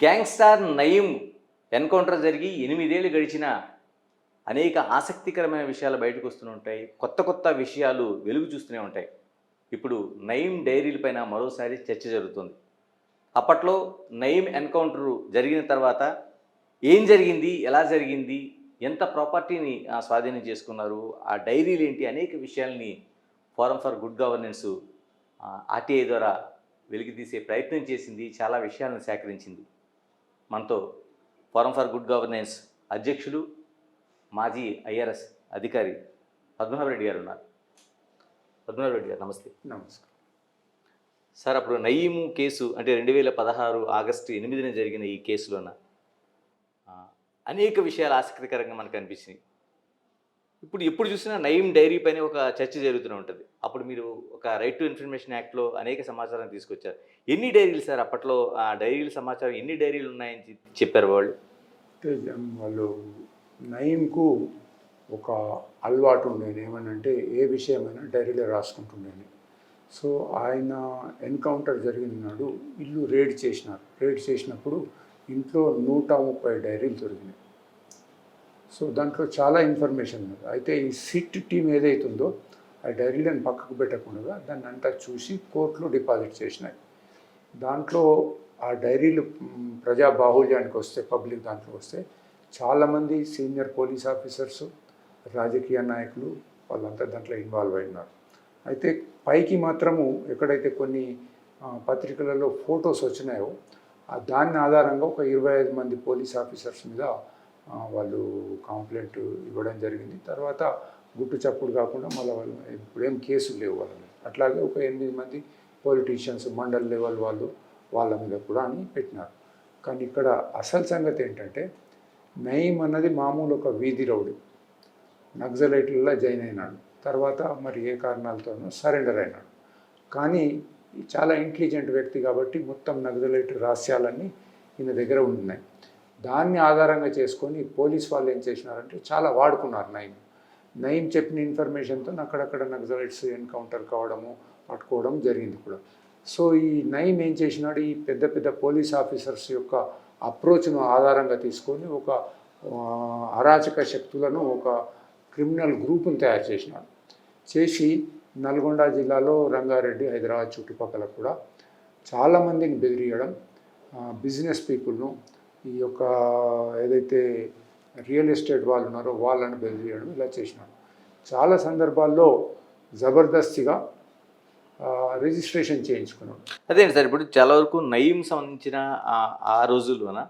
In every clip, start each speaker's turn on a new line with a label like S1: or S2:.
S1: Gangster Nayeem encounter జరిగి 8 ఏళ్ళు గడిచిన అనేక ఆసక్తికరమైన విషయాలు బయటకు వస్తూనే ఉంటాయి. కొత్త కొత్త విషయాలు వెలుగు చూస్తూనే ఉంటాయి. ఇప్పుడు నయీం డైరీలపైన మరోసారి చర్చ జరుగుతుంది. అప్పట్లో నయీం ఎన్కౌంటర్ జరిగిన తర్వాత ఏం జరిగింది, ఎలా జరిగింది, ఎంత ప్రాపర్టీని స్వాధీనం చేసుకున్నారు, ఆ డైరీలు ఏంటి, అనేక విషయాల్ని forum for good governance RTI ద్వారా వెలికితీసే ప్రయత్నం చేసింది. చాలా విషయాలను సేకరించింది. మనతో ఫోరం ఫర్ గుడ్ గవర్నెన్స్ అధ్యక్షులు, మాజీ ఐఆర్ఎస్ అధికారి పద్మనాభరెడ్డి గారు ఉన్నారు. పద్మనాభరెడ్డి గారు నమస్తే.
S2: నమస్కారం
S1: సార్, అప్పుడు నయీము కేసు అంటే 2016 ఆగస్టు 8న జరిగిన ఈ కేసులోన అనేక విషయాలు ఆసక్తికరంగా మనకు అనిపించినాయి. ఇప్పుడు ఎప్పుడు చూసినా నయీం డైరీ పైన ఒక చర్చ జరుగుతూనే ఉంటుంది. అప్పుడు మీరు ఒక రైట్ టు ఇన్ఫర్మేషన్ యాక్ట్లో అనేక సమాచారం తీసుకొచ్చారు. ఎన్ని డైరీలు సార్ అప్పట్లో? ఆ డైరీల సమాచారం ఎన్ని డైరీలు ఉన్నాయని చెప్పారు వాళ్ళు?
S2: వాళ్ళు నయీంకు ఒక అలవాటు ఉండేది, ఏమనంటే ఏ విషయమైనా డైరీలో రాసుకుంటుండేది. సో ఆయన ఎన్కౌంటర్ జరిగిన నాడు ఇల్లు రేడ్ చేసినారు. రేడ్ చేసినప్పుడు ఇంట్లో 130 డైరీలు దొరికినాయి. సో దాంట్లో చాలా ఇన్ఫర్మేషన్ ఉంది. అయితే ఈ సిట్ టీం ఏదైతుందో ఆ డైరీలను పక్కకు పెట్టకుండా దాన్ని అంతా చూసి కోర్టులో డిపాజిట్ చేసినాయి. దాంట్లో ఆ డైరీలు ప్రజా బాహుళ్యానికి వస్తే, పబ్లిక్ దాంట్లో వస్తే చాలామంది సీనియర్ పోలీస్ ఆఫీసర్స్, రాజకీయ నాయకులు వాళ్ళంతా దాంట్లో ఇన్వాల్వ్ అయినారు. అయితే పైకి మాత్రము ఎక్కడైతే కొన్ని పత్రికలలో ఫొటోస్ వచ్చినాయో దాని ఆధారంగా ఒక 25 మంది పోలీస్ ఆఫీసర్స్ మీద వాళ్ళు కంప్లైంట్ ఇవ్వడం జరిగింది. తర్వాత గుట్టు చప్పుడు కాకుండా మళ్ళీ వాళ్ళు ఇప్పుడేం కేసులు లేవు వాళ్ళ మీద. అట్లాగే ఒక 8 మంది పొలిటీషియన్స్, మండల్ లెవెల్ వాళ్ళ మీద కూడా అని పెట్టినారు. కానీ ఇక్కడ అసలు సంగతి ఏంటంటే నయీం అన్నది మామూలు ఒక వీధి రౌడీ, నక్సలైట్లలో జాయిన్ అయినాడు. తర్వాత మరి ఏ కారణాలతోనో సరెండర్ అయినాడు. కానీ చాలా ఇంటెలిజెంట్ వ్యక్తి కాబట్టి మొత్తం నక్సలైట్ రహస్యాలన్నీ ఈయన దగ్గర ఉన్నాయి. దాన్ని ఆధారంగా చేసుకొని పోలీస్ వాళ్ళు ఏం చేసినారంటే చాలా వాడుకున్నారు నయీం చెప్పిన ఇన్ఫర్మేషన్తో అక్కడక్కడ నక్సలైట్స్ ఎన్కౌంటర్ కావడము, పట్టుకోవడం జరిగింది కూడా. సో ఈ నయీం ఏం చేసినాడు, ఈ పెద్ద పెద్ద పోలీస్ ఆఫీసర్స్ యొక్క అప్రోచ్ను ఆధారంగా తీసుకొని ఒక అరాచక శక్తులను, ఒక క్రిమినల్ గ్రూపును తయారు చేసినాడు. చేసి నల్గొండ జిల్లాలో, రంగారెడ్డి, హైదరాబాద్ చుట్టుపక్కల కూడా చాలామందిని బెదిరియడం, బిజినెస్ పీపుల్ను, ఈ యొక్క ఏదైతే రియల్ ఎస్టేట్ వాళ్ళు ఉన్నారో వాళ్ళని బెదిరియడం, ఇలా చేసినాడు. చాలా సందర్భాల్లో జబర్దస్తిగా రిజిస్ట్రేషన్ చేయించుకున్నాడు.
S1: అదేంటి సార్, ఇప్పుడు చాలా వరకు నయీం సంబంధించిన ఆ రోజుల్లోన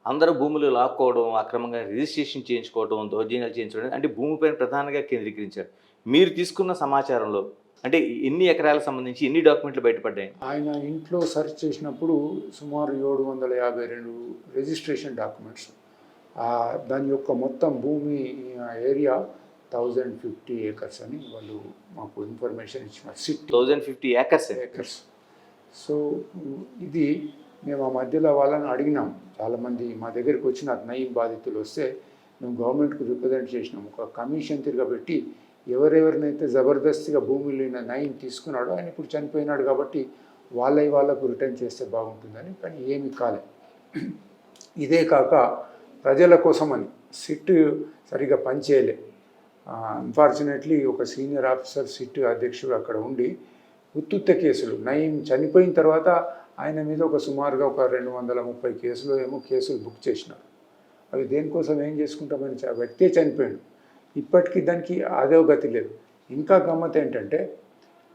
S1: అందరూ భూములు లాక్కోవడం, అక్రమంగా రిజిస్ట్రేషన్ చేయించుకోవడం, దౌర్జన్యాలు చేయించుకోవడం, అంటే భూమిపైన ప్రధానంగా కేంద్రీకరించారు. మీరు తీసుకున్న సమాచారంలో అంటే ఎన్ని ఎకరాలకు సంబంధించి ఎన్ని డాక్యుమెంట్లు బయటపడ్డాయి?
S2: ఆయన ఇంట్లో సెర్చ్ చేసినప్పుడు సుమారు 752 రిజిస్ట్రేషన్ డాక్యుమెంట్స్. దాని యొక్క మొత్తం భూమి ఏరియా 1050 ఏకర్స్ అని వాళ్ళు మాకు ఇన్ఫర్మేషన్ ఇచ్చినారు.
S1: 1050 ఏకర్స్.
S2: సో ఇది మేము ఆ మధ్యలో వాళ్ళని అడిగినాం. చాలామంది మా దగ్గరికి వచ్చిన నయీం బాధితులు వస్తే మేము గవర్నమెంట్కు రిప్రజెంట్ చేసినాం. ఒక కమిషన్ తిరగబెట్టి ఎవరెవరినైతే జబర్దస్తిగా భూమిలో నయీం తీసుకున్నాడో ఆయన ఇప్పుడు చనిపోయినాడు కాబట్టి వాళ్ళకు రిటర్న్ చేస్తే బాగుంటుందని. కానీ ఏమీ కాలే. ఇదే కాక ప్రజల కోసమని సిట్ సరిగా పనిచేయలే. అన్ఫార్చునేట్లీ ఒక సీనియర్ ఆఫీసర్ సిట్ అధ్యక్షుడు అక్కడ ఉండి ఉత్తుత్త కేసులు, నయీం చనిపోయిన తర్వాత ఆయన మీద ఒక సుమారుగా ఒక 230 కేసులు కేసులు బుక్ చేసినారు. అవి దేనికోసం ఏం చేసుకుంటామని వ్యక్తే చనిపోయాడు. ఇప్పటికీ దానికి అదే గతి లేదు. ఇంకా గమ్మత్ ఏంటంటే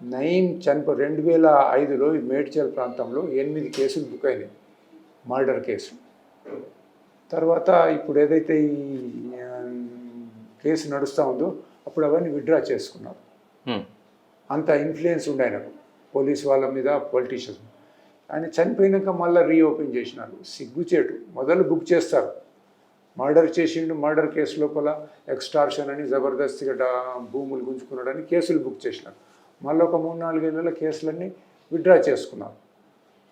S2: నయీం 2005లో మేడ్చల్ ప్రాంతంలో 8 కేసులు బుక్ అయినాయి, మర్డర్ కేసులు. తర్వాత ఇప్పుడు ఏదైతే ఈ కేసు నడుస్తూ ఉందో అప్పుడు అవన్నీ విత్డ్రా చేసుకున్నారు. అంత ఇన్ఫ్లుయెన్స్ ఉండే ఆయనకు పోలీస్ వాళ్ళ మీద, పొలిటీషియన్స్. ఆయన చనిపోయినాక మళ్ళీ రీఓపెన్ చేసినారు. సిగ్గుచేటు. మొదలు బుక్ చేస్తారు, మర్డర్ చేసిండు, మర్డర్ కేసు లోపల ఎక్స్టార్షన్ అని, జబర్దస్తిగా భూములు గుంజుకున్నాడని కేసులు బుక్ చేసినారు. మళ్ళీ ఒక 3-4 ఏళ్ళ కేసులన్నీ విత్డ్రా చేసుకున్నారు.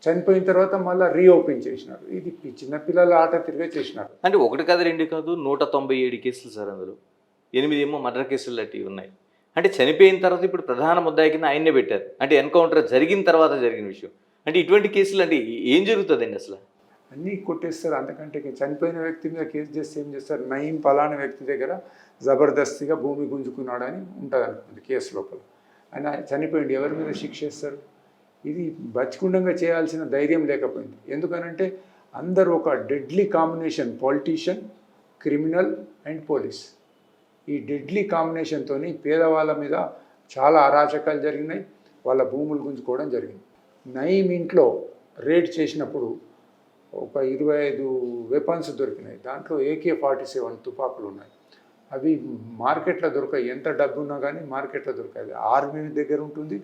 S2: చనిపోయిన తర్వాత మళ్ళీ రీఓపెన్ చేసినారు. ఇది చిన్నపిల్లల ఆట తిరిగే చేసినారు.
S1: అంటే 1 కాదు 2 కాదు 197 కేసులు సార్. అందులో 8 మర్డర్ కేసులు లాంటివి ఉన్నాయి. అంటే చనిపోయిన తర్వాత ఇప్పుడు ప్రధాన ముద్దాయి కింద ఆయన్నే పెట్టారు. అంటే ఎన్కౌంటర్ జరిగిన తర్వాత జరిగిన విషయం. అంటే ఇటువంటి కేసులు అంటే ఏం జరుగుతుందండి అసలు?
S2: అన్నీ కొట్టేస్తారు. అంతకంటే చనిపోయిన వ్యక్తి మీద కేసు చేస్తే ఏం చేస్తారు, నయీం పలానా వ్యక్తి దగ్గర జబర్దస్తిగా భూమి గుంజుకున్నాడని ఉంటుంది అనుకోండి కేసు లోపల. ఆయన చనిపోయింది, ఎవరి మీద శిక్ష వేస్తారు? ఇది బతికుండంగా చేయాల్సిన ధైర్యం లేకపోయింది. ఎందుకనంటే అందరూ ఒక deadly combination, politician, criminal and police. ఈ డెడ్లీ కాంబినేషన్తో పేదవాళ్ళ మీద చాలా అరాచకాలు జరిగినాయి, వాళ్ళ భూములు గుంజుకోవడం జరిగింది. నయీం ఇంట్లో రేడ్ చేసినప్పుడు ఒక 25 వెపన్స్ దొరికినాయి. దాంట్లో AK-47 తుపాకులు ఉన్నాయి. అవి మార్కెట్లో దొరకాయి. ఎంత డబ్బు ఉన్నా కానీ మార్కెట్లో దొరకాయి. ఆర్మీ దగ్గర ఉంటుంది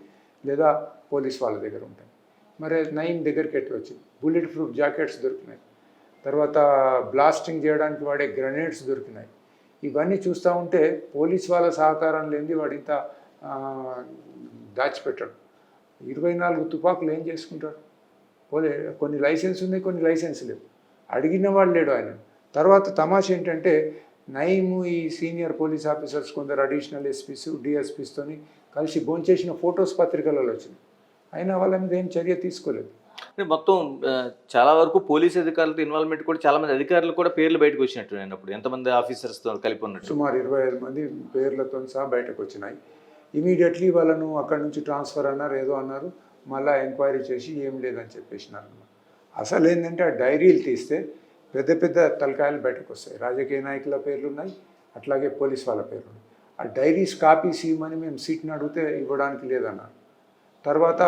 S2: లేదా పోలీస్ వాళ్ళ దగ్గర ఉంటాయి. మరి నయీం దగ్గరికి ఎట్లా వచ్చింది? బుల్లెట్ ప్రూఫ్ జాకెట్స్ దొరికినాయి. తర్వాత బ్లాస్టింగ్ చేయడానికి వాడే గ్రెనేడ్స్ దొరికినాయి. ఇవన్నీ చూస్తూ ఉంటే పోలీస్ వాళ్ళ సహకారం లేనిది వాడు ఇంత దాచిపెట్టాడు. 24 తుపాకులు ఏం చేసుకుంటాడు? కొన్ని లైసెన్స్ ఉన్నాయి, కొన్ని లైసెన్స్ లేవు. అడిగిన వాడు లేడు ఆయన. తర్వాత తమాష ఏంటంటే నయీము ఈ సీనియర్ పోలీస్ ఆఫీసర్స్, కొందరు అడిషనల్ ఎస్పీస్, డిఎస్పీస్తోని కలిసి భోంచేసిన ఫొటోస్ పత్రికలలో వచ్చినాయి. అయినా వాళ్ళ మీద ఏం చర్య తీసుకోలేదు.
S1: అంటే మొత్తం చాలా వరకు పోలీస్ అధికారులతో ఇన్వాల్వ్మెంట్ కూడా చాలా మంది అధికారులు కూడా పేర్లు బయటకు వచ్చినట్టు అప్పుడు ఎంతమంది ఆఫీసర్స్తో కలిపి ఉన్నట్టు
S2: సుమారు 25 మంది పేర్లతో సహా బయటకు వచ్చినాయి. ఇమీడియట్లీ వాళ్ళను అక్కడి నుంచి ట్రాన్స్ఫర్ అన్నారు, ఏదో అన్నారు. మళ్ళీ ఎంక్వైరీ చేసి ఏం లేదని చెప్పేసినారు. అసలు ఏంటంటే ఆ డైరీలు తీస్తే పెద్ద పెద్ద తలకాయలు బయటకు వస్తాయి. రాజకీయ నాయకుల పేర్లు ఉన్నాయి, అట్లాగే పోలీస్ వాళ్ళ పేర్లు ఉన్నాయి. ఆ డైరీస్ కాపీస్ ఇవ్వమని మేము సీట్ని అడిగితే ఇవ్వడానికి లేదన్నారు. తర్వాత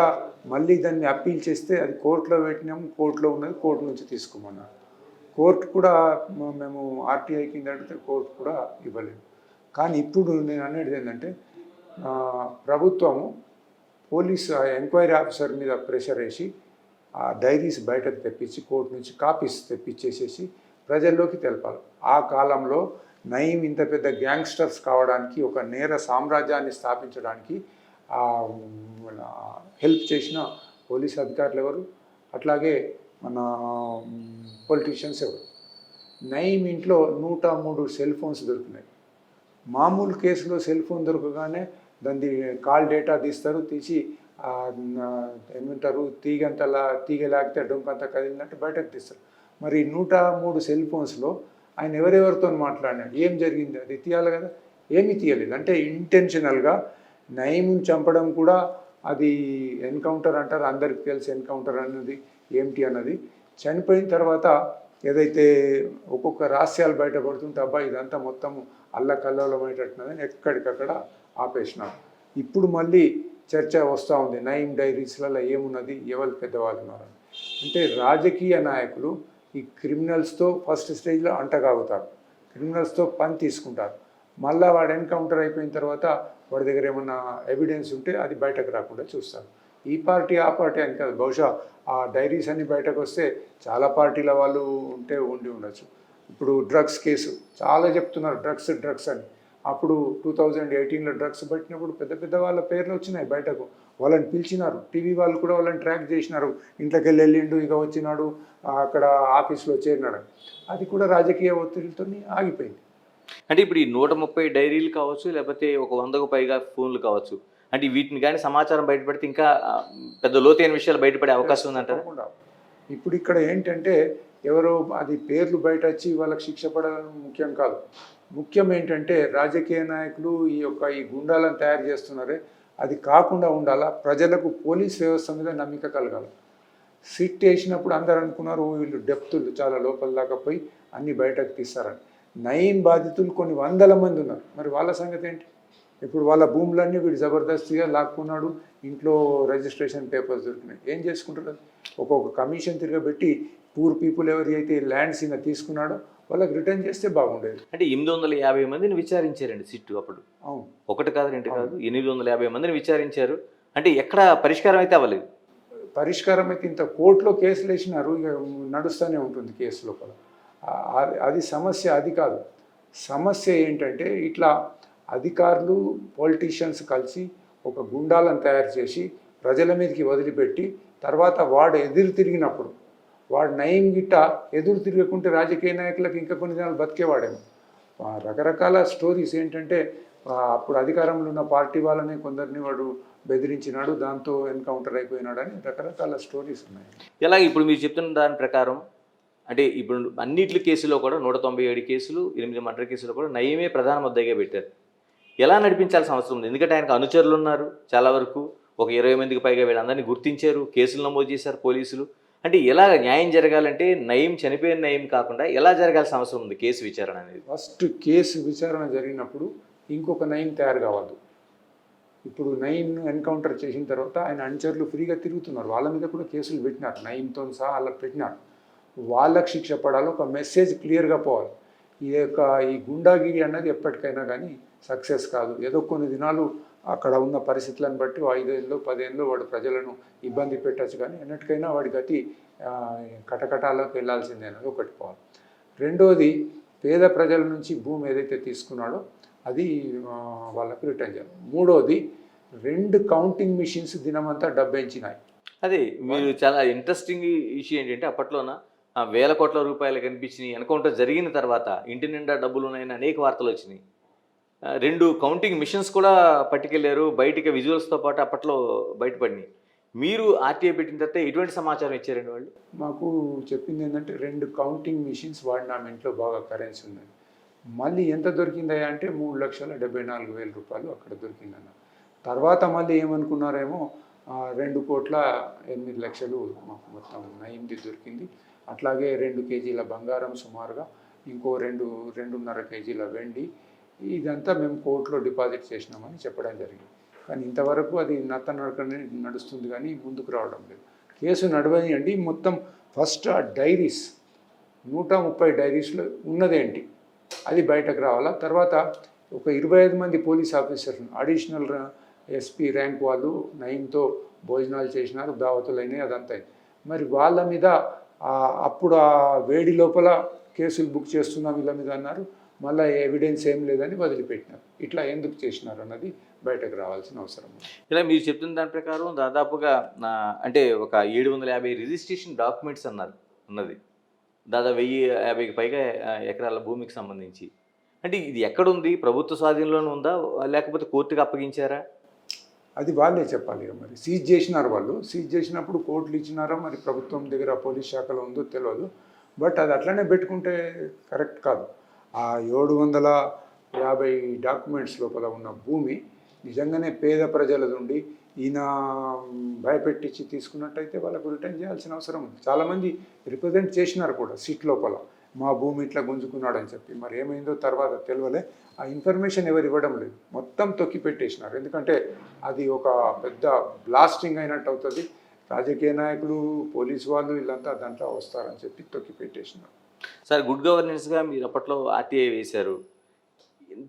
S2: మళ్ళీ దాన్ని అప్పీల్ చేస్తే అది కోర్టులో పెట్టినాము, కోర్టులో ఉన్నది, కోర్టు నుంచి తీసుకోమన్నారు. కోర్టు కూడా మేము RTI కింద అడిగితే కోర్టు కూడా ఇవ్వలేదు. కానీ ఇప్పుడు నేను అనేది ఏంటంటే ప్రభుత్వము పోలీస్ ఎంక్వైరీ ఆఫీసర్ మీద ప్రెషర్ వేసి ఆ డైరీస్ బయటకు తెప్పించి కోర్టు నుంచి కాపీస్ తెప్పించేసేసి ప్రజల్లోకి తెలపాలి. ఆ కాలంలో నయీం ఇంత పెద్ద గ్యాంగ్స్టర్స్ కావడానికి, ఒక నేర సామ్రాజ్యాన్ని స్థాపించడానికి హెల్ప్ చేసిన పోలీస్ అధికారులు ఎవరు, అట్లాగే మన పొలిటీషియన్స్ ఎవరు? నయీం ఇంట్లో 103 సెల్ ఫోన్స్ దొరికినాయి. మామూలు కేసులో సెల్ ఫోన్ దొరకగానే దాన్ని కాల్ డేటా తీస్తారు, తీసి ఏమంటారు తీగ లాగితే డొంకంతా కదిలినట్టు బయటకు తీస్తారు. మరి 103 సెల్ ఫోన్స్లో ఆయన ఎవరెవరితో మాట్లాడినాడు, ఏం జరిగింది, అది తీయాలి కదా. ఏమీ తీయలేదు. అంటే ఇంటెన్షనల్గా నయీంని చంపడం కూడా అది ఎన్కౌంటర్ అంటారు. అందరికి తెలిసి ఎన్కౌంటర్ అన్నది ఏమిటి అన్నది. చనిపోయిన తర్వాత ఏదైతే ఒక్కొక్క రహస్యాలు బయటపడుతుంటే అబ్బాయి ఇదంతా మొత్తం అల్లకల్లోలమయ్యేటట్టున్నదని ఎక్కడికక్కడ ఆపేసినారు. ఇప్పుడు మళ్ళీ చర్చ వస్తూ ఉంది నయీం డైరీస్లలో ఏమున్నది, ఎవరు పెద్దవాళ్ళు ఉన్నారని. అంటే రాజకీయ నాయకులు ఈ క్రిమినల్స్తో ఫస్ట్ స్టేజ్లో అంటగాగుతారు, క్రిమినల్స్తో పని తీసుకుంటారు. మళ్ళీ వాడు ఎన్కౌంటర్ అయిపోయిన తర్వాత వాడి దగ్గర ఏమన్నా ఎవిడెన్స్ ఉంటే అది బయటకు రాకుండా చూస్తారు. ఈ పార్టీ ఆ పార్టీ అని కాదు, బహుశా ఆ డైరీస్ అన్ని బయటకు వస్తే చాలా పార్టీల వాళ్ళు ఉండి ఉండొచ్చు. ఇప్పుడు డ్రగ్స్ కేసు చాలా చెప్తున్నారు, డ్రగ్స్ అని. అప్పుడు 2018లో డ్రగ్స్ పట్టినప్పుడు పెద్ద పెద్ద వాళ్ళ పేర్లు వచ్చినాయి బయటకు. వాళ్ళని పిలిచినారు, టీవీ వాళ్ళు కూడా వాళ్ళని ట్రాక్ చేసినారు. ఇంట్లోకి వెళ్ళిండు, ఇక వచ్చినాడు, అక్కడ ఆఫీస్లో చేరినాడు. అది కూడా రాజకీయ ఒత్తిడితో ఆగిపోయింది.
S1: అంటే ఇప్పుడు ఈ 130 డైరీలు కావచ్చు, లేకపోతే ఒక 100కు పైగా ఫోన్లు కావచ్చు, అంటే వీటిని కానీ సమాచారం బయటపడితే ఇంకా పెద్ద లోతైన విషయాలు బయటపడే అవకాశం ఉందంటారా?
S2: ఇప్పుడు ఇక్కడ ఏంటంటే ఎవరో అది పేర్లు బయట వచ్చి వాళ్ళకి శిక్ష పడడం ముఖ్యం కాదు. ముఖ్యం ఏంటంటే రాజకీయ నాయకులు ఈ గుండాలను తయారు చేస్తున్నారే, అది కాకుండా ఉండాలా. ప్రజలకు పోలీస్ వ్యవస్థ మీద నమ్మిక కలగాలి. సిట్ వేసినప్పుడు అందరు అనుకున్నారు వీళ్ళు డెప్తులు చాలా లోపల దాకా పోయి అన్నీ బయటకు తీస్తారని. నయీం బాధితులు కొన్ని 100 మంది ఉన్నారు. మరి వాళ్ళ సంగతి ఏంటి? ఇప్పుడు వాళ్ళ భూములన్నీ వీడు జబర్దస్తిగా లాక్కున్నాడు, ఇంట్లో రిజిస్ట్రేషన్ పేపర్స్ దొరికినాయి. ఏం చేసుకుంటారు? ఒక్కొక్క కమిషన్ తిరగబెట్టి పూర్ పీపుల్ ఎవరి అయితే ల్యాండ్స్ ఈయన తీసుకున్నాడో వాళ్ళకి రిటర్న్ చేస్తే బాగుండేది.
S1: అంటే 850 మందిని విచారించారండి సిట్టు అప్పుడు.
S2: అవును,
S1: ఒకటి కాదు, రెండు కాదు, 850 మందిని విచారించారు. అంటే ఎక్కడ పరిష్కారం అయితే అవ్వలేదు.
S2: పరిష్కారం అయితే ఇంత కోర్టులో కేసులు వేసినారు, ఇక నడుస్తూనే ఉంటుంది కేసు లోపల. అది సమస్య అది కాదు. సమస్య ఏంటంటే ఇట్లా అధికారులు పొలిటీషియన్స్ కలిసి ఒక గుండాలను తయారు చేసి ప్రజల మీదకి వదిలిపెట్టి తర్వాత వాడు ఎదురు తిరిగినప్పుడు వాడు నయీం గిట్ట ఎదురు తిరగకుంటే రాజకీయ నాయకులకు ఇంకా కొన్ని దినాలు బతికేవాడేమో. రకరకాల స్టోరీస్ ఏంటంటే అప్పుడు అధికారంలో ఉన్న పార్టీ వాళ్ళని కొందరిని వాడు బెదిరించినాడు, దాంతో ఎన్కౌంటర్ అయిపోయినాడు అని రకరకాల స్టోరీస్ ఉన్నాయి.
S1: ఎలాగ ఇప్పుడు మీరు చెప్తున్న దాని ప్రకారం అంటే ఇప్పుడు అన్నిట్ల కేసుల్లో కూడా 197 కేసులు 8 మర్డర్ కేసులు కూడా నయీమే ప్రధాన ముద్దాయిగా పెట్టారు. ఎలా నడిపించాల్సిన అవసరం ఉంది? ఎందుకంటే ఆయనకు అనుచరులు ఉన్నారు చాలా వరకు. ఒక 20 మందికి పైగా వీళ్ళందరినీ గుర్తించారు, కేసులు నమోదు చేశారు పోలీసులు. అంటే ఇలా న్యాయం జరగాలంటే నయీం చనిపోయిన నయీం కాకుండా ఎలా జరగాల్సిన అవసరం ఉంది కేసు విచారణ అనేది?
S2: ఫస్ట్ కేసు విచారణ జరిగినప్పుడు ఇంకొక నయీం తయారు కావద్దు. ఇప్పుడు నయీంను ఎన్కౌంటర్ చేసిన తర్వాత ఆయన అనుచరులు ఫ్రీగా తిరుగుతున్నారు. వాళ్ళ మీద కూడా కేసులు పెట్టినారు, నయీంతో సహా వాళ్ళకి పెట్టినారు. వాళ్ళకి శిక్ష పడాలి, ఒక మెసేజ్ క్లియర్గా పోవాలి. ఈ గుండాగిరి అన్నది ఎప్పటికైనా కానీ సక్సెస్ కాదు. ఏదో కొన్ని దినాలు అక్కడ ఉన్న పరిస్థితులను బట్టి 5 ఏళ్ళు 10 ఏళ్ళు వాడు ప్రజలను ఇబ్బంది పెట్టచ్చు, కానీ ఎన్నటికైనా వాడి గతి కటకటాలకు వెళ్ళాల్సిందే అనేది ఒకటి పోవాలి. రెండోది, పేద ప్రజల నుంచి భూమి ఏదైతే తీసుకున్నాడో అది వాళ్ళకి రిటర్న్ చేయాలి. మూడోది, 2 కౌంటింగ్ మిషన్స్ దినమంతా డబ్బెంచినాయి.
S1: అదే మీరు చాలా ఇంట్రెస్టింగ్ ఇష్యూ ఏంటంటే అప్పట్లోన వేల కోట్ల రూపాయలు కనిపించినాయి. ఎన్కౌంటర్ జరిగిన తర్వాత ఇంటి నిండా డబ్బులు ఉన్నాయని అనేక వార్తలు వచ్చినాయి. 2 కౌంటింగ్ మిషన్స్ కూడా పట్టుకెళ్ళారు, బయటికి విజువల్స్తో పాటు అప్పట్లో బయటపడినాయి. మీరు ఆర్టీఐ పెట్టిన తర్వాత ఎటువంటి సమాచారం ఇచ్చారండి వాళ్ళు?
S2: మాకు చెప్పింది ఏంటంటే 2 కౌంటింగ్ మిషన్స్ వాడిన ఇంట్లో బాగా కరెన్సీ ఉన్నది. మళ్ళీ ఎంత దొరికిందయ్యా అంటే 3,74,000 రూపాయలు అక్కడ దొరికిందన్న. తర్వాత మళ్ళీ ఏమనుకున్నారేమో 2,08,00,000 మాకు మొత్తం నయీంది దొరికింది. అట్లాగే 2 కేజీల బంగారం సుమారుగా, ఇంకో 2.5 కేజీల వెండి, ఇదంతా మేము కోర్టులో డిపాజిట్ చేసినామని చెప్పడం జరిగింది. కానీ ఇంతవరకు అది నడకనే నడుస్తుంది కానీ ముందుకు రావడం లేదు. కేసు నడవనియండి. మొత్తం ఫస్ట్ ఆ డైరీస్ 130 డైరీస్లో ఉన్నదేంటి అది బయటకు రావాలా. తర్వాత ఒక 25 మంది police officers additional SP rank వాళ్ళు నయీంతో భోజనాలు చేసినారు, దావతులు అయినాయి, అదంతా అయింది. మరి వాళ్ళ మీద అప్పుడు ఆ వేడి లోపల కేసులు బుక్ చేస్తున్నాం వీళ్ళ మీద అన్నారు, మళ్ళీ ఎవిడెన్స్ ఏం లేదని వదిలిపెట్టినారు. ఇట్లా ఎందుకు చేసినారు అన్నది బయటకు రావాల్సిన అవసరం.
S1: ఇలా మీరు చెప్తున్న దాని ప్రకారం దాదాపుగా అంటే ఒక 750 రిజిస్ట్రేషన్ డాక్యుమెంట్స్ ఉన్నది, దాదాపు 1050కి పైగా ఎకరాల భూమికి సంబంధించి. అంటే ఇది ఎక్కడుంది? ప్రభుత్వ స్వాధీనంలోనే ఉందా లేకపోతే కోర్టుకు అప్పగించారా?
S2: అది వాళ్ళే చెప్పాలి. మరి సీజ్ చేసినారు వాళ్ళు. సీజ్ చేసినప్పుడు కోర్టులు ఇచ్చినారో మరి ప్రభుత్వం దగ్గర పోలీస్ శాఖలో ఉందో తెలియదు. బట్ అది అట్లనే పెట్టుకుంటే కరెక్ట్ కాదు. ఆ 750 డాక్యుమెంట్స్ లోపల ఉన్న భూమి నిజంగానే పేద ప్రజలది ఉండి ఈయన భయపెట్టించి తీసుకున్నట్టయితే వాళ్ళకు రిటర్న్ చేయాల్సిన అవసరం ఉంది. చాలామంది రిప్రజెంట్ చేసినారు కూడా సీట్ లోపల, మా భూమి ఇట్లా గుంజుకున్నాడని చెప్పి. మరి ఏమైందో తర్వాత తెలియలే. ఆ ఇన్ఫర్మేషన్ ఎవరు ఇవ్వడం లేదు, మొత్తం తొక్కి పెట్టేసినారు. ఎందుకంటే అది ఒక పెద్ద బ్లాస్టింగ్ అయినట్టు అవుతుంది. రాజకీయ నాయకులు, పోలీసు వాళ్ళు వీళ్ళంతా దాంట్లో వస్తారని చెప్పి తొక్కి పెట్టేసినారు.
S1: సార్, గుడ్ గవర్నెన్స్గా మీరు అప్పట్లో ఆర్టీఐ వేశారు.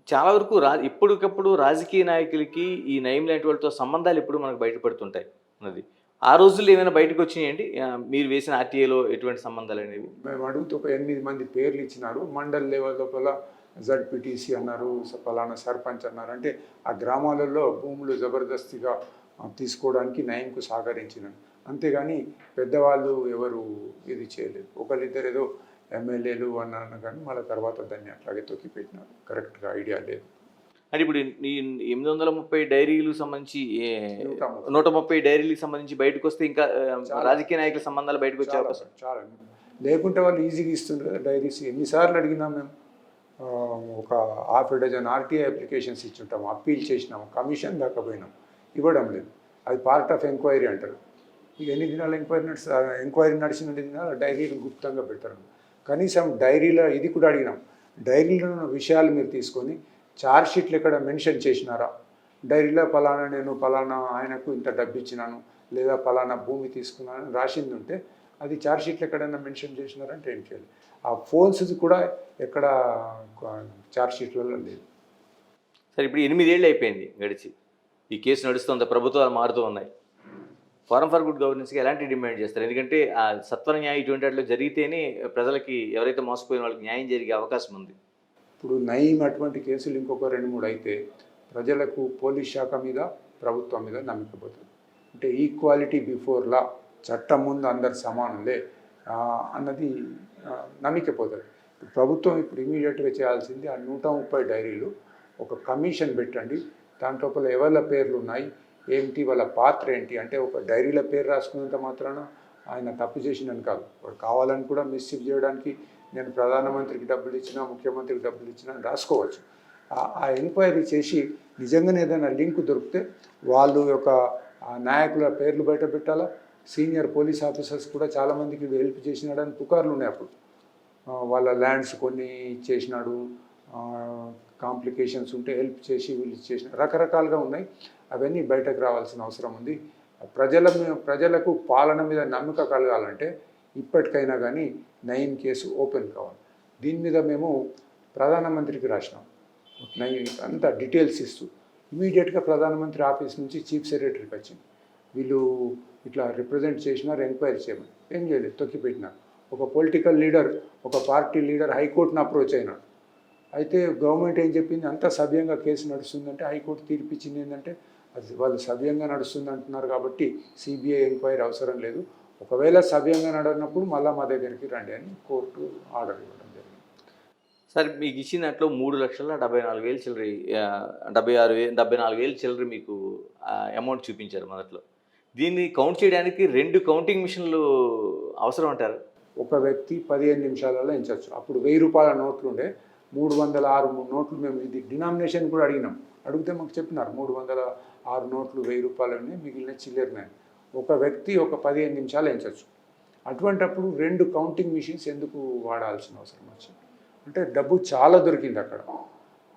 S1: చాలా వరకు ఇప్పటికప్పుడు రాజకీయ నాయకులకి ఈ నయీం లాంటి వాళ్ళతో సంబంధాలు ఎప్పుడు మనకు బయటపడుతుంటాయి అన్నది. ఆ రోజుల్లో ఏమైనా బయటకు వచ్చినాయండి మీరు వేసిన ఆర్టీఐలో ఎటువంటి సంబంధాలు అనేవి?
S2: మేము అడుగుతూ ఒక 8 మంది పేర్లు ఇచ్చినారు. మండల్ లెవెల్ లోపల జడ్పీటీసీ అన్నారు, పలానా సర్పంచ్ అన్నారు. అంటే ఆ గ్రామాలలో భూములు జబర్దస్తిగా తీసుకోవడానికి నయీంకు సహకరించినారు. అంతేగాని పెద్దవాళ్ళు ఎవరు ఇది చేయలేదు. ఒకళ్ళిద్దరు ఏదో ఎమ్మెల్యేలు అన్నాను కానీ మళ్ళీ తర్వాత దాన్ని అట్లాగే తొక్కి పెట్టినారు. కరెక్ట్గా ఐడియా లేదు.
S1: అంటే ఇప్పుడు ఈ 830 డైరీలకు సంబంధించి 130 డైరీలకు సంబంధించి బయటకు వస్తే ఇంకా రాజకీయ నాయకుల సంబంధాలు బయటకు వచ్చే అవకాశం
S2: చాలా. లేకుంటే వాళ్ళు ఈజీగా ఇస్తుండ్రు కదా డైరీస్. ఎన్నిసార్లు అడిగినాం మేము. ఒక ½ డజన్ ఆర్టీఐ అప్లికేషన్స్ ఇచ్చుంటాము, అప్పీల్ చేసినాము, కమిషన్ దాకా పోయినాం, ఇవ్వడం లేదు. అది పార్ట్ ఆఫ్ ఎంక్వైరీ అంటారు. ఇక ఎన్ని దినాలు ఎంక్వైరీ నడిచిన దినాలు డైరీలు గుప్తంగా పెట్టారు. కనీసం డైరీలో ఇది కూడా అడిగినాం, డైరీలో ఉన్న విషయాలు మీరు తీసుకొని ఛార్జ్షీట్లు ఎక్కడ మెన్షన్ చేసినారా, డైరీలో పలానా నేను పలానా ఆయనకు ఇంత డబ్బు ఇచ్చినాను లేదా పలానా భూమి తీసుకున్నాను రాసింది ఉంటే అది ఛార్జ్షీట్లు ఎక్కడైనా మెన్షన్ చేసినారంటే ఏం చేయాలి. ఆ ఫోన్స్ కూడా ఎక్కడ ఛార్జ్షీట్లలో లేదు.
S1: సరే, ఇప్పుడు 8 ఏళ్ళు అయిపోయింది గడిచి, ఈ కేసు నడుస్తుంది, ప్రభుత్వాలు మారుతూ ఉన్నాయి. ఫోరం ఫర్ గుడ్ గవర్నెన్స్కి ఎలాంటి డిమాండ్ చేస్తారు? ఎందుకంటే ఆ సత్వర న్యాయం ఇటువంటి వాటిలో జరిగితేనే ప్రజలకి, ఎవరైతే మోసపోయిన వాళ్ళకి న్యాయం జరిగే అవకాశం ఉంది.
S2: ఇప్పుడు నయీం అటువంటి కేసులు ఇంకొక 2-3 అయితే ప్రజలకు పోలీస్ శాఖ మీద, ప్రభుత్వం మీద నమ్మకం పోతుంది. అంటే ఈక్వాలిటీ బిఫోర్ లా, చట్టం ముందు అందరు సమానులే అన్నది నమ్మకపోతుంది. ప్రభుత్వం ఇప్పుడు ఇమీడియట్గా చేయాల్సింది ఆ 130 డైరీలు ఒక కమిషన్ పెట్టండి. దాంట్లో ఎవరి పేర్లు ఉన్నాయి, ఏంటి వాళ్ళ పాత్ర ఏంటి. అంటే ఒక డైరీల పేరు రాసుకున్నంత మాత్రాన ఆయన తప్పు చేసిందని కాదు, వాడు కావాలని కూడా మిస్చీఫ్ చేయడానికి నేను ప్రధానమంత్రికి డబ్బులు ఇచ్చినా ముఖ్యమంత్రికి డబ్బులు ఇచ్చినా అని రాసుకోవచ్చు. ఆ ఎంక్వైరీ చేసి నిజంగానే ఏదైనా లింక్ దొరికితే వాళ్ళు యొక్క నాయకుల పేర్లు బయట పెట్టాలా. సీనియర్ పోలీస్ ఆఫీసర్స్ కూడా చాలామందికి హెల్ప్ చేసినాడని పుకార్లు ఉన్నాయి. అప్పుడు వాళ్ళ ల్యాండ్స్ కొన్ని ఇచ్చేసినాడు, కాంప్లికేషన్స్ ఉంటే హెల్ప్ చేసి వీళ్ళు ఇచ్చేసిన రకరకాలుగా ఉన్నాయి. అవన్నీ బయటకు రావాల్సిన అవసరం ఉంది. ప్రజలకు పాలన మీద నమ్మకం కలగాలంటే ఇప్పటికైనా కానీ నయీం కేసు ఓపెన్ కావాలి. దీని మీద మేము ప్రధానమంత్రికి రాసినాం, నయీం అంతా డీటెయిల్స్ ఇస్తూ. ఇమీడియట్గా ప్రధానమంత్రి ఆఫీస్ నుంచి చీఫ్ సెక్రటరీకి వచ్చింది, వీళ్ళు ఇట్లా రిప్రజెంట్ చేసినారు, ఎంక్వైరీ చేయమని. ఏం చేయలేదు, తొక్కిపెట్టినారు. ఒక పొలిటికల్ లీడర్, ఒక పార్టీ లీడర్ హైకోర్టును అప్రోచ్ అయినాడు. అయితే గవర్నమెంట్ ఏం చెప్పింది, అంతా సవ్యంగా కేసు నడుస్తుందంటే హైకోర్టు తీర్పిచ్చింది ఏంటంటే అది వాళ్ళు సవ్యంగా నడుస్తుంది అంటున్నారు కాబట్టి సిబిఐ ఎంక్వైరీ అవసరం లేదు, ఒకవేళ సవ్యంగా నడనప్పుడు మళ్ళీ మా దగ్గరికి రండి అని కోర్టు ఆర్డర్ ఇవ్వడం జరిగింది.
S1: సార్ మీకు ఇచ్చిన దాంట్లో 3,74,000 చిల్లర 74,000 చిల్లర మీకు అమౌంట్ చూపించారు మొదట్లో. దీన్ని కౌంట్ చేయడానికి 2 కౌంటింగ్ మిషన్లు అవసరం అంటారు.
S2: ఒక వ్యక్తి 15 నిమిషాలలో ఎంచవచ్చు. అప్పుడు 1000 రూపాయల నోట్లు ఉండే, 306 నోట్లు మేము ఇది డినామినేషన్ కూడా అడిగినాం. అడిగితే మాకు చెప్పినారు 306 నోట్లు 1000 రూపాయలని, మిగిలిన చిల్లరనే. ఒక వ్యక్తి ఒక 15 నిమిషాలు ఎంచవచ్చు. అటువంటప్పుడు 2 కౌంటింగ్ మిషన్స్ ఎందుకు వాడాల్సిన అవసరం వచ్చింది అంటే డబ్బు చాలా దొరికింది అక్కడ.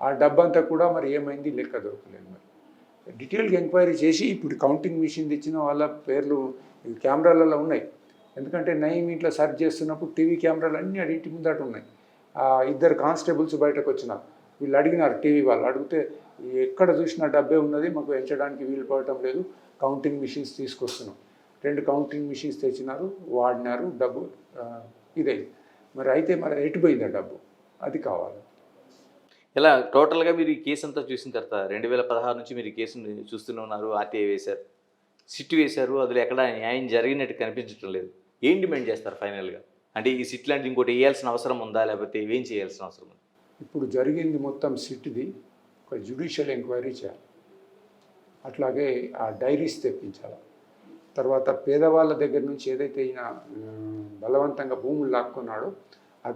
S2: ఆ డబ్బు అంతా కూడా మరి ఏమైంది లెక్క దొరకలేదు. మరి డీటెయిల్గా ఎంక్వైరీ చేసి ఇప్పుడు కౌంటింగ్ మిషన్ తెచ్చిన వాళ్ళ పేర్లు కెమెరాలలో ఉన్నాయి. ఎందుకంటే నయీం ఇంట్లో సెర్చ్ చేస్తున్నప్పుడు టీవీ కెమెరాలు అన్నీ అది ఇంటి ముందట ఉన్నాయి. 2 కానిస్టేబుల్స్ బయటకు వచ్చినారు. వీళ్ళు అడిగినారు, టీవీ వాళ్ళు అడిగితే ఎక్కడ చూసినా డబ్బే ఉన్నది, మాకు ఎంచడానికి వీలు పడటం లేదు, కౌంటింగ్ మిషన్స్ తీసుకొస్తున్నాం. 2 కౌంటింగ్ మిషన్స్ తెచ్చినారు, వాడినారు, డబ్బు ఇదే. మరి అయితే మరి ఎటుపోయిందా డబ్బు, అది కావాలి.
S1: ఇలా టోటల్గా మీరు ఈ కేసు అంతా చూసిన తర్వాత 2016 నుంచి మీరు ఈ కేసుని చూస్తూనే ఉన్నారు, ఆర్టీఐ వేశారు, సిట్ వేశారు, అందులో ఎక్కడ న్యాయం జరిగినట్టు కనిపించడం లేదు. ఏం డిమాండ్ చేస్తారు ఫైనల్గా? అంటే ఈ సిట్ లాంటి ఇంకోటి వేయాల్సిన అవసరం ఉందా, లేకపోతే ఏం చేయాల్సిన అవసరం ఉంది?
S2: ఇప్పుడు జరిగింది మొత్తం సిట్ది ఒక జ్యుడిషియల్ ఎంక్వైరీ చేయాలి. అట్లాగే ఆ డైరీస్ తెప్పించాలి. తర్వాత పేదవాళ్ళ దగ్గర నుంచి ఏదైతే ఈయన బలవంతంగా భూములు లాక్కున్నాడో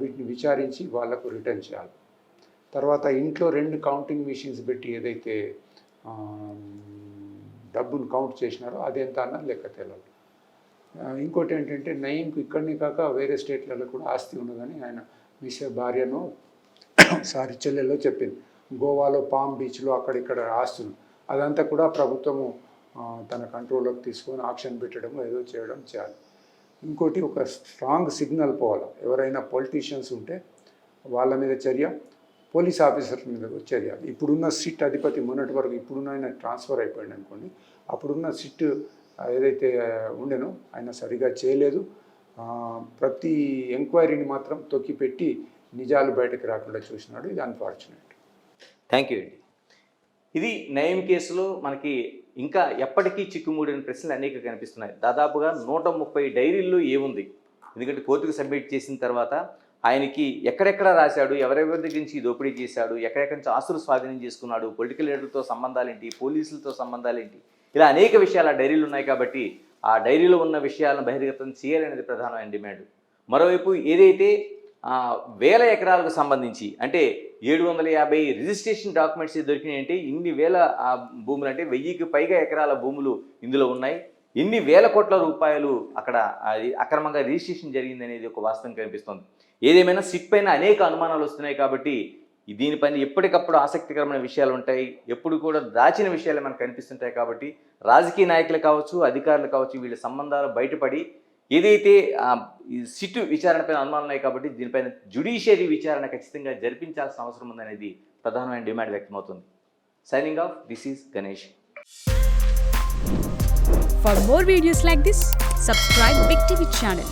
S2: వీటిని విచారించి వాళ్లకు రిటర్న్ చేయాలి. తర్వాత ఇంట్లో 2 కౌంటింగ్ మిషన్స్ పెట్టి ఏదైతే డబ్బును కౌంట్ చేసినారో అదెంత అన్నది లెక్క తేలాలి. ఇంకోటి ఏంటంటే నయీంకు ఇక్కడనే కాక వేరే స్టేట్లలో కూడా ఆస్తి ఉన్నదని ఆయన భార్యను చెల్లెల్లో చెప్పింది. గోవాలో పామ్ బీచ్లో అక్కడిక్కడ ఆస్తులు అదంతా కూడా ప్రభుత్వము తన కంట్రోల్లోకి తీసుకొని ఆక్షన్ పెట్టడం ఏదో చేయడం చేయాలి. ఇంకోటి ఒక స్ట్రాంగ్ సిగ్నల్ పోవాలి. ఎవరైనా పొలిటీషియన్స్ ఉంటే వాళ్ళ మీద చర్య, పోలీస్ ఆఫీసర్ల మీద చర్య. ఇప్పుడున్న సిట్ అధిపతి మొన్నటి వరకు ఇప్పుడున్న ఆయన ట్రాన్స్ఫర్ అయిపోయింది అనుకోండి, అప్పుడున్న సిట్ ఏదైతే ఉండేనో ఆయన సరిగా చేయలేదు. ప్రతి ఎంక్వైరీని మాత్రం తొక్కిపెట్టి నిజాలు బయటకు రాకుండా చూసినాడు. ఇది అన్ఫార్చునేట్.
S1: థ్యాంక్ యూ అండి. ఇది నయీం కేసులో మనకి ఇంకా ఎప్పటికీ చిక్కుముడిన ప్రశ్నలు అనేక కనిపిస్తున్నాయి. దాదాపుగా 130 డైరీల్లో ఏముంది? ఎందుకంటే కోర్టుకు సబ్మిట్ చేసిన తర్వాత ఆయనకి ఎక్కడెక్కడ రాశాడు, ఎవరెవరి దగ్గర నుంచి దోపిడీ చేశాడు, ఎక్కడెక్కడి నుంచి ఆస్తులు స్వాధీనం చేసుకున్నాడు, పొలిటికల్ లీడర్తో సంబంధాలేంటి, పోలీసులతో సంబంధాలేంటి, ఇలా అనేక విషయాలు ఆ డైరీలు ఉన్నాయి. కాబట్టి ఆ డైరీలో ఉన్న విషయాలను బహిర్గతం చేయాలనేది ప్రధానమైన డిమాండ్. మరోవైపు ఏదైతే 1000 ఎకరాలకు సంబంధించి అంటే 750 రిజిస్ట్రేషన్ డాక్యుమెంట్స్ దొరికినాయంటే ఇన్ని వేల భూములు, అంటే 1000కి పైగా ఎకరాల భూములు ఇందులో ఉన్నాయి. ఎన్ని వేల కోట్ల రూపాయలు అక్కడ అక్రమంగా రిజిస్ట్రేషన్ జరిగిందనేది ఒక వాస్తవం కనిపిస్తుంది. ఏదేమైనా సిట్ పైన అనేక అనుమానాలు వస్తున్నాయి. కాబట్టి దీనిపైన ఎప్పటికప్పుడు ఆసక్తికరమైన విషయాలు ఉంటాయి, ఎప్పుడు కూడా దాచిన విషయాలు మనకు కనిపిస్తుంటాయి. కాబట్టి రాజకీయ నాయకులు కావచ్చు, అధికారులు కావచ్చు, వీళ్ళ సంబంధాలు బయటపడి ఏదైతే ఈ సిట్టు విచారణపైన అనుమానాలు ఉన్నాయి కాబట్టి దీనిపైన జ్యుడిషియరీ విచారణ ఖచ్చితంగా జరిపించాల్సిన అవసరం ఉందనేది ప్రధానమైన డిమాండ్ వ్యక్తమవుతుంది. Signing off, this is Ganesh.
S3: For more videos like this, subscribe Big TV channel.